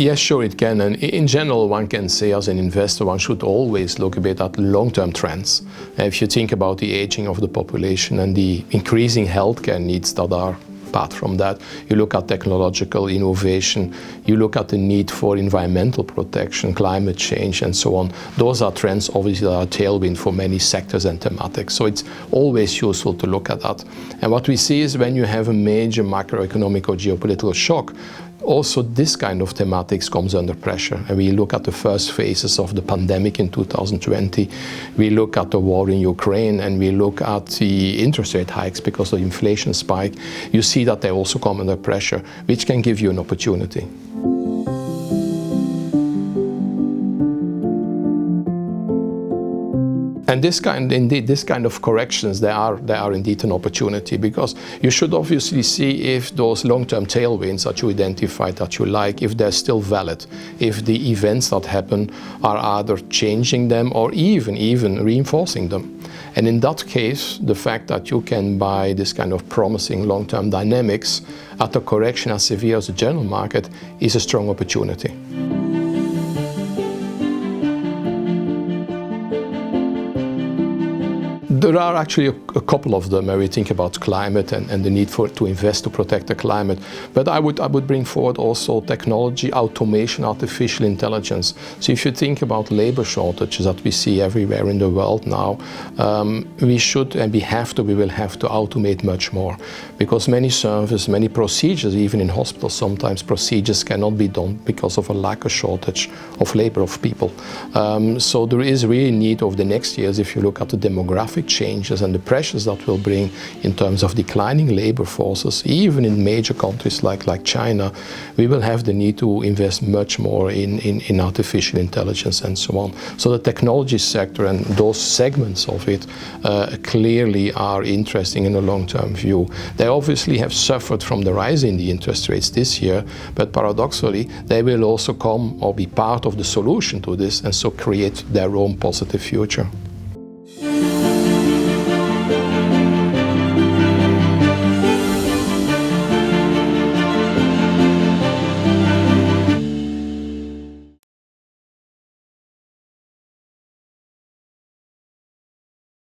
Yes, sure it can. And in general, one can say as an investor, one should always look a bit at long-term trends. If you think about the aging of the population and the increasing healthcare needs that are apart from that, you look at technological innovation, you look at the need for environmental protection, climate change, and so on. Those are trends, obviously, that are tailwind for many sectors and thematics. So it's always useful to look at that. And what we see is when you have a major macroeconomic or geopolitical shock, also this kind of thematics comes under pressure. And we look at the first phases of the pandemic in 2020, we look at the war in Ukraine, and we look at the interest rate hikes because of the inflation spike. You see that they also come under pressure, which can give you an opportunity. And this kind of corrections, they are indeed an opportunity, because you should obviously see if those long-term tailwinds that you identified that you like, if they're still valid, if the events that happen are either changing them or even reinforcing them. And in that case, the fact that you can buy this kind of promising long-term dynamics at a correction as severe as the general market is a strong opportunity. There are actually a couple of them where we think about climate and the need to invest to protect the climate. But I would bring forward also technology, automation, artificial intelligence. So if you think about labor shortages that we see everywhere in the world now, we should and we will have to automate much more, because many services, many procedures, even in hospitals, sometimes procedures cannot be done because of a lack of shortage of labor, of people. So there is really need over the next years, if you look at the demographic changes and the pressures that will bring in terms of declining labor forces, even in major countries like China, we will have the need to invest much more in artificial intelligence and so on. So the technology sector and those segments of it clearly are interesting in a long-term view. They obviously have suffered from the rise in the interest rates this year, but paradoxically, they will also come or be part of the solution to this, and so create their own positive future.